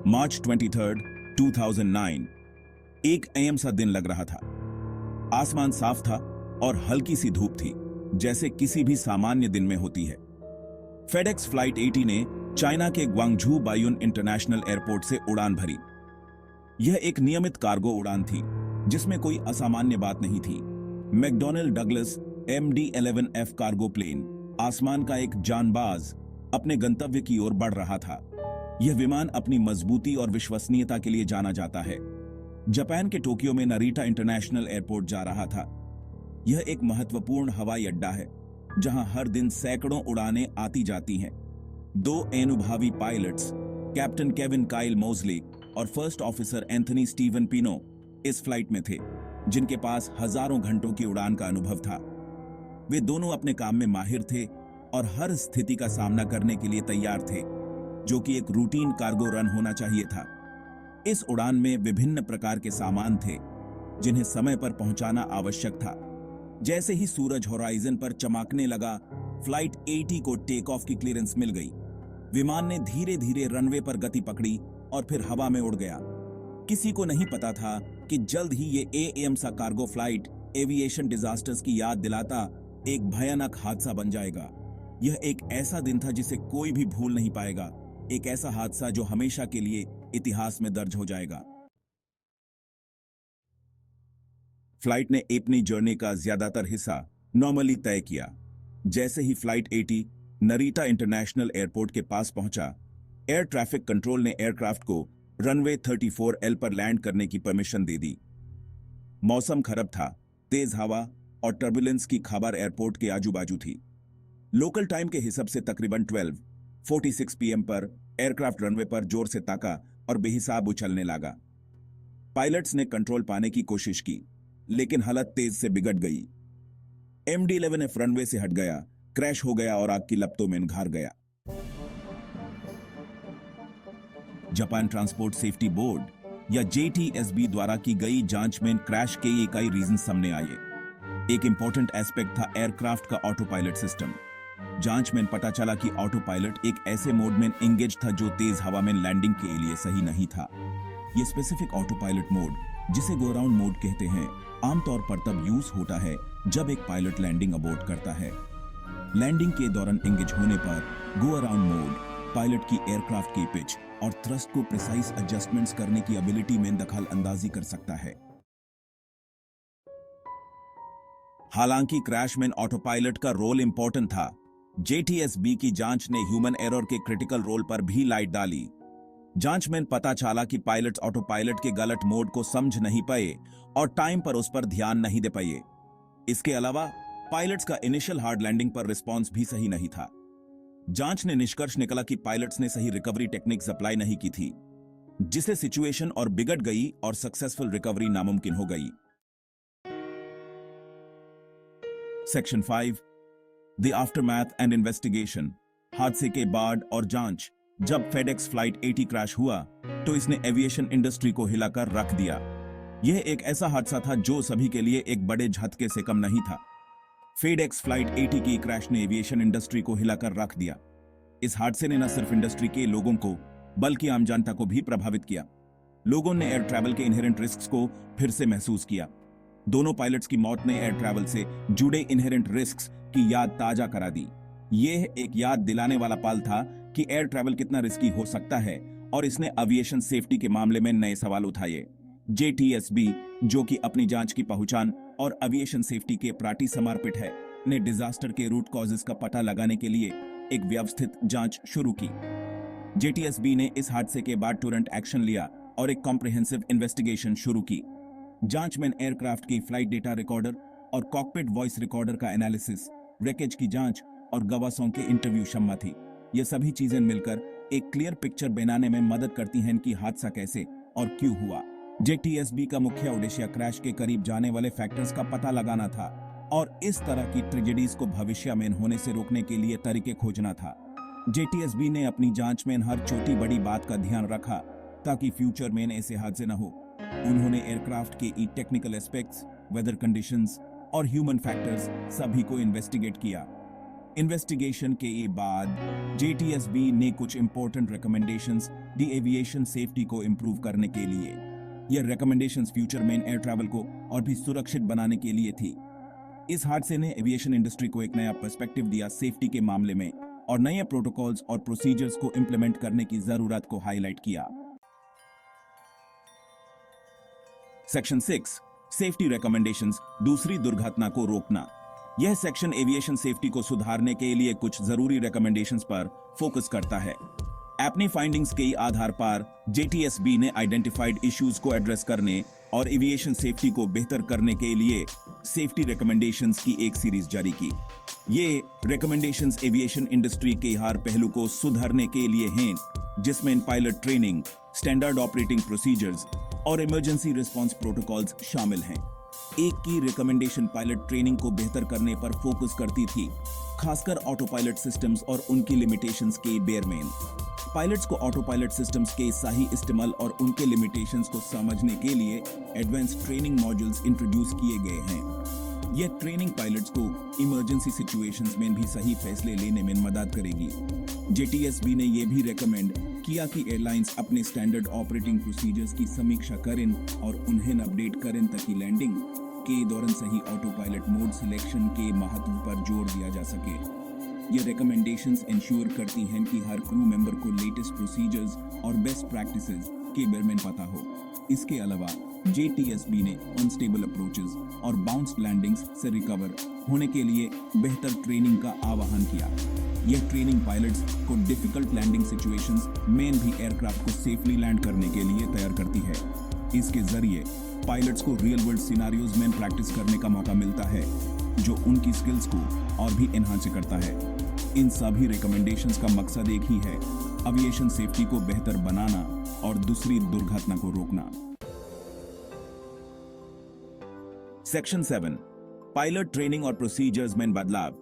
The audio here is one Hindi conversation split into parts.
मार्च 23, 2009 एक एम सा दिन लग रहा था। आसमान साफ था और हल्की सी धूप थी, जैसे किसी भी सामान्य दिन में होती है। फेडेक्स फ्लाइट 80 ने चाइना के ग्वांगझू बायुन इंटरनेशनल एयरपोर्ट से उड़ान भरी। यह एक नियमित कार्गो उड़ान थी, जिसमें कोई असामान्य बात नहीं थी। मैकडॉनल डगलस MD-11F कार्गो प्लेन आसमान का एक जानबाज अपने गंतव्य की ओर बढ़ रहा था। यह विमान अपनी मजबूती और विश्वसनीयता के लिए जाना जाता है। जापान के टोक्यो में नरीटा इंटरनेशनल एयरपोर्ट जा रहा था। यह एक महत्वपूर्ण हवाई अड्डा है, जहां हर दिन सैकड़ों उड़ानें आती जाती हैं। दो अनुभवी पायलट्स, कैप्टन केविन काइल मोजली और फर्स्ट ऑफिसर एंथनी स्टीवन पिनो, इस फ्लाइट में थे, जिनके पास हजारों घंटों की उड़ान का अनुभव था। वे दोनों अपने काम में माहिर थे और हर स्थिति का सामना करने के लिए तैयार थे, जो कि एक रूटीन कार्गो रन होना चाहिए था। इस उड़ान में विभिन्न प्रकार के सामान थे, जिन्हें समय पर पहुंचाना आवश्यक था। जैसे ही सूरज होराइजन पर चमकने लगा, फ्लाइट 80 को टेक ऑफ की क्लियरेंस मिल गई। विमान ने धीरे धीरे रनवे पर गति पकड़ी और फिर हवा में उड़ गया। किसी को नहीं पता था कि जल्द ही ये एएम सा कार्गो फ्लाइट एविएशन डिजास्टर्स की याद दिलाता एक भयानक हादसा बन जाएगा। यह एक ऐसा दिन था जिसे कोई भी भूल नहीं पाएगा, एक ऐसा हादसा जो हमेशा के लिए इतिहास में दर्ज हो जाएगा। फ्लाइट ने अपनी जर्नी का ज्यादातर हिस्सा नॉर्मली तय किया। जैसे ही फ्लाइट 80 नरीटा इंटरनेशनल एयरपोर्ट के पास पहुंचा, एयर ट्रैफिक कंट्रोल ने एयरक्राफ्ट को रनवे 34L पर लैंड करने की परमिशन दे दी। मौसम खराब था, तेज हवा और टर्बुलेंस की खबर एयरपोर्ट के आजू बाजू थी। लोकल टाइम के हिसाब से तकरीबन 12:46 PM पर एयरक्राफ्ट रनवे पर जोर से ताका और बेहिसाब उछलने लगा। पायलट्स ने कंट्रोल पाने की कोशिश की, लेकिन हालत तेज से बिगड़ गई। MD-11F रनवे से हट गया, क्रैश हो गया और आग की लपटों में घार गया। जापान ट्रांसपोर्ट सेफ्टी बोर्ड या JTSB द्वारा की गई जांच में क्रैश के कई रीजन सामने आए। एक इंपॉर्टेंट एस्पेक्ट था एयरक्राफ्ट का ऑटो पायलट सिस्टम। जांच में पता चला कि ऑटो पायलट एक ऐसे मोड में एंगेज था जो तेज हवा में लैंडिंग के लिए सही नहीं था। यह स्पेसिफिक ऑटो पायलट मोड, जिसे गो अराउंड मोड कहते हैं, आमतौर पर तब यूज होता है जब एक पायलट लैंडिंग अबॉर्ट करता है। लैंडिंग के दौरान एंगेज होने पर गो अराउंड मोड पायलट की एयरक्राफ्ट की पिच और थ्रस्ट को प्रिसाइज एडजस्टमेंट्स करने की एबिलिटी में दखल अंदाजी कर सकता है। हालांकि क्रैश में ऑटो पायलट का रोल इंपॉर्टेंट था, JTSB की जांच ने ह्यूमन एरर के क्रिटिकल रोल पर भी लाइट डाली। जांच में पता चला कि पायलट्स ऑटो पायलट के गलत मोड को समझ नहीं पाए और टाइम पर उस पर ध्यान नहीं दे पाए। इसके अलावा पायलट्स का इनिशियल हार्ड लैंडिंग पर रिस्पॉन्स भी सही नहीं था। जांच ने निष्कर्ष निकाला कि पायलट्स ने सही रिकवरी टेक्निक्स अप्लाई नहीं की थी, जिससे सिचुएशन और बिगड़ गई और सक्सेसफुल रिकवरी नामुमकिन हो गई। Section 5 the aftermath and investigation. हादसे के बाद और जांच। जब फेडेक्स फ्लाइट 80 क्रैश हुआ तो इसने एविएशन इंडस्ट्री को हिलाकर रख दिया। यह एक ऐसा हादसा था जो सभी के लिए एक बड़े झटके से कम नहीं था। फेडेक्स फ्लाइट 80 की क्रैश ने एविएशन इंडस्ट्री को हिलाकर रख दिया। इस हादसे ने न सिर्फ इंडस्ट्री के लोगों को बल्कि आम जनता को भी प्रभावित किया। लोगों ने एयर ट्रैवल के इनहेरेंट रिस्क्स को फिर से महसूस किया। दोनों पायलट्स की मौत ने एयर ट्रैवल से जुड़े इनहेरेंट रिस्क्स की याद ताजा करा दी। यह एक याद दिलाने वाला पल था कि एयर ट्रैवल कितना रिस्की हो सकता है और इसने एविएशन सेफ्टी के मामले में नए सवाल उठाए। JTSB, जो कि अपनी जांच की पहचान और एविएशन सेफ्टी के प्रति समर्पित है, ने डिजास्टर के रूट कॉजेस का पता लगाने के लिए एक व्यवस्थित जांच शुरू की। JTSB ने इस हादसे के बाद तुरंत एक्शन लिया और एक कॉम्प्रिहेंसिव इन्वेस्टिगेशन शुरू की। जांच में एयरक्राफ्ट की फ्लाइट डेटा रिकॉर्डर और कॉकपिट वॉइस रिकॉर्डर का एनालिसिस, रैकेज की जांच और गवाहों के इंटरव्यू शामिल थी। ये सभी चीजें मिलकर एक क्लियर पिक्चर बनाने में मदद करती हैं कि हादसा कैसे और क्यों हुआ। JTSB का मुख्य उद्देश्य क्रैश के करीब जाने वाले फैक्टर्स का पता लगाना था और इस तरह की ट्रेजेडीज को भविष्य में होने से रोकने के लिए तरीके खोजना था। JTSB ने अपनी जांच में हर छोटी बड़ी बात का ध्यान रखा ताकि फ्यूचर में ऐसे हादसे न हो। उन्होंने एयरक्राफ्ट के टेक्निकल एस्पेक्ट्स, वेदर कंडीशंस और ह्यूमन फैक्टर्स सभी को इन्वेस्टिगेट किया। इन्वेस्टिगेशन के बाद JTSB ने कुछ इंपॉर्टेंट रिकमेंडेशंस दी एविएशन सेफ्टी को इंप्रूव करने के लिए। ये रिकमेंडेशंस फ्यूचर में एयर ट्रैवल को और भी सुरक्षित बनाने के लिए थी। इस हादसे ने एविएशन इंडस्ट्री को एक नया पर्सपेक्टिव दिया सेफ्टी के मामले में और नए प्रोटोकॉल्स और प्रोसीजर्स को इंप्लीमेंट करने की जरूरत को हाईलाइट किया। सेक्शन 6 सेफ्टी रिकमेंडेशंस दूसरी दुर्घटना को रोकना। यह सेक्शन एविएशन सेफ्टी को सुधारने के लिए कुछ जरूरी रिकमेंडेशंस पर फोकस करता है। अपनी फाइंडिंग्स के आधार पर JTSB ने आइडेंटिफाइड इश्यूज को एड्रेस करने और एविएशन सेफ्टी को बेहतर करने के लिए सेफ्टी रिकमेंडेशंस की एक सीरीज जारी की। ये रिकमेंडेशंस एविएशन इंडस्ट्री के हर पहलू को सुधारने के लिए हैं, जिसमें pilot training, standard operating procedures और इमरजेंसी रिस्पांस प्रोटोकॉल्स शामिल हैं। एक की रिकमेंडेशन पायलट ट्रेनिंग को बेहतर करने पर फोकस करती थी, खासकर ऑटो पायलट सिस्टम्स और उनकी लिमिटेशंस के बेर में। पायलट्स को ऑटो पायलट सिस्टम्स के सही इस्तेमाल और उनके लिमिटेशंस को समझने के लिए एडवांस ट्रेनिंग मॉड्यूल्स इंट्रोड्यूस किए गए हैं। यह ट्रेनिंग पायलट्स को इमरजेंसी सिचुएशंस में भी सही फैसले लेने में मदद करेगी। JTSB ने यह भी रेकमेंड किया कि एयरलाइंस अपने स्टैंडर्ड ऑपरेटिंग प्रोसीजर्स की समीक्षा करें और उन्हें अपडेट करें ताकि लैंडिंग के दौरान सही ऑटो पायलट मोड सिलेक्शन के महत्व पर जोर दिया जा सके। ये रिकमेंडेशंस इंश्योर करती हैं कि हर क्रू मेंबर को लेटेस्ट प्रोसीजर्स और बेस्ट प्रैक्टिसेस के बारे में पता हो। इसके अलावा JTSB ने अनस्टेबल अप्रोचेस और बाउंस लैंडिंग्स से रिकवर होने के लिए बेहतर ट्रेनिंग का आह्वान किया। यह ट्रेनिंग पायलट्स को डिफिकल्ट लैंडिंग सिचुएशंस में भी एयरक्राफ्ट को सेफली लैंड करने के लिए तैयार करती है। इसके जरिए पायलट्स को रियल वर्ल्ड सिनारियोज में प्रैक्टिस करने का मौका मिलता है, जो उनकी स्किल्स को और भी एनहांस करता है। इन सभी रिकमेंडेशंस का मकसद एक ही है, एविएशन सेफ्टी को बेहतर बनाना और दूसरी दुर्घटना को रोकना। सेक्शन 7 पायलट ट्रेनिंग और प्रोसीजर्स में बदलाव।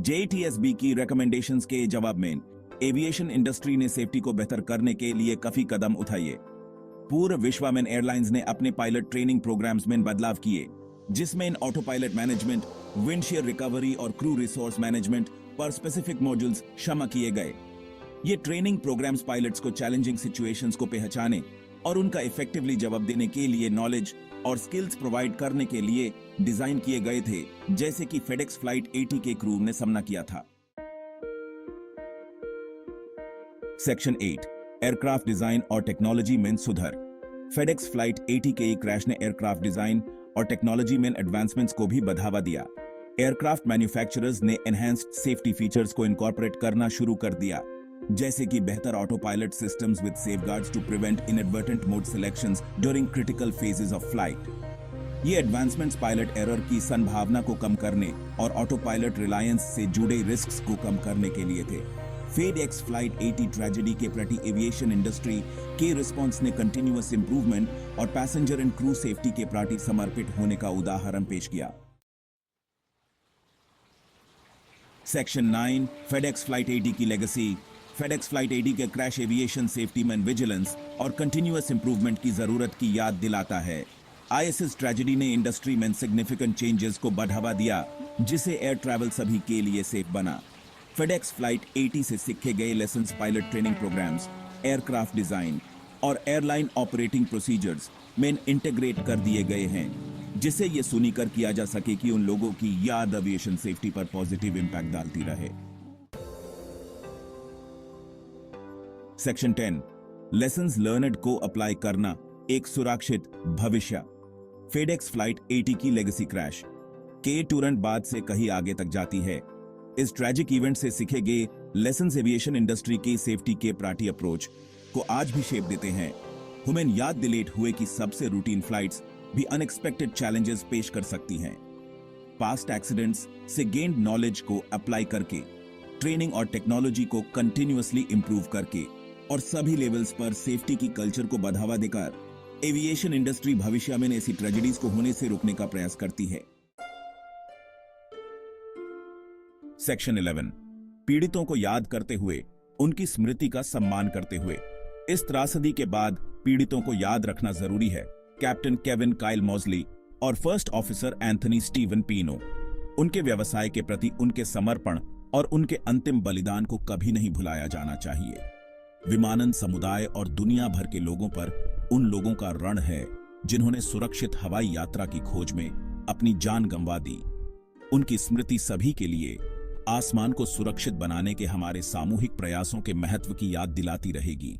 JTSB की रिकमेंडेशंस के जवाब में एविएशन इंडस्ट्री ने सेफ्टी को बेहतर करने के लिए काफी कदम उठाए। पूरे विश्व में एयरलाइंस ने अपने पायलट ट्रेनिंग प्रोग्राम्स में बदलाव किए, जिसमें इन ऑटो पायलट मैनेजमेंट, विंडशीयर रिकवरी और क्रू रिसोर्स मैनेजमेंट पर स्पेसिफिक मॉड्यूल्स शामिल किए गए। ये ट्रेनिंग प्रोग्राम्स पायलट्स को चैलेंजिंग सिचुएशंस को पहचाने और उनका इफेक्टिवली जवाब देने के लिए नॉलेज और स्किल्स प्रोवाइड करने के लिए डिजाइन किए गए थे, जैसे कि FedEx फ्लाइट 80 के क्रू ने सामना किया था। सेक्शन 8 एयरक्राफ्ट डिजाइन और टेक्नोलॉजी में सुधार। FedEx फ्लाइट 80 के क्रैश ने एयरक्राफ्ट डिजाइन और टेक्नोलॉजी में एडवांसमेंट्स को भी बढ़ावा दिया। एयरक्राफ्ट मैन्युफैक्चरर्स ने एनहांस्ड सेफ्टी फीचर्स को इनकॉर्पोरेट करना शुरू कर दिया, जैसे कि बेहतर autopilot systems with safeguards to prevent inadvertent mode selections during critical phases of flight. ये एडवांसमेंट्स पायलट एरर की संभावना को कम करने और ऑटो पायलट रिलायंस से जुड़े रिस्क्स को कम करने के लिए थे। FedEx फ्लाइट 80 ट्रेजेडी के प्रति एविएशन इंडस्ट्री के रिस्पांस ने कंटिन्यूअस इंप्रूवमेंट और पैसेंजर एंड क्रू सेफ्टी के प्रति समर्पित होने का उदाहरण पेश किया। सेक्शन 9 FedEx फ्लाइट 80 की लेगेसी। FedEx फ्लाइट 80 के क्रैश एविएशन सेफ्टी में विजिलेंस और कंटिन्यूअस इंप्रूवमेंट की जरूरत की याद दिलाता है। ISS ट्रेजेडी ने इंडस्ट्री में सिग्निफिकेंट चेंजेस को बढ़ावा दिया, जिसे एयर ट्रैवल सभी के लिए सेफ बना। FedEx फ्लाइट 80 से सीखे गए lessons pilot training programmes, aircraft design और एयरलाइन ऑपरेटिंग प्रोसीजर्स में इंटीग्रेट कर दिए गए हैं, जिसे यह सुनिश्चित किया जा सके कि उन लोगों की याद एविएशन सेफ्टी पर पॉजिटिव इंपैक्ट डालती रहे। सेक्शन 10 लेसन्स लर्नड को अप्लाई करना, एक सुरक्षित भविष्य। FedEx फ्लाइट 80 की लेगेसी क्रैश के तुरंत बाद से कहीं आगे तक जाती है। इस ट्रैजिक इवेंट से सीखे गए लेसन्स एविएशन इंडस्ट्री की सेफ्टी के प्रति अप्रोच को आज भी शेप देते हैं। हमें याद दिलाते हुए कि सबसे रूटीन फ्लाइट्स भी अनएक्सपेक्टेड चैलेंजेस पेश कर सकती हैं। पास्ट एक्सीडेंट्स से गेन्ड नॉलेज को अप्लाई करके, ट्रेनिंग और टेक्नोलॉजी को कंटिन्यूअसली इंप्रूव करके और सभी लेवल्स पर सेफ्टी की कल्चर को बढ़ावा देकर एविएशन इंडस्ट्री भविष्य में ऐसी ट्रेजेडीज को होने से रोकने का प्रयास करती है। सेक्शन 11 पीड़ितों को याद करते हुए, उनकी स्मृति का सम्मान करते हुए। इस त्रासदी के बाद पीड़ितों को याद रखना जरूरी है। कैप्टन केविन काइल मॉजली और फर्स्ट ऑफिसर एंथनी स्टीवन पीनो, उनके व्यवसाय के प्रति उनके समर्पण और उनके अंतिम बलिदान को कभी नहीं भुलाया जाना चाहिए। विमानन समुदाय और दुनिया भर के लोगों पर उन लोगों का ऋण है जिन्होंने सुरक्षित हवाई यात्रा की खोज में अपनी जान गंवा दी। उनकी स्मृति सभी के लिए आसमान को सुरक्षित बनाने के हमारे सामूहिक प्रयासों के महत्व की याद दिलाती रहेगी।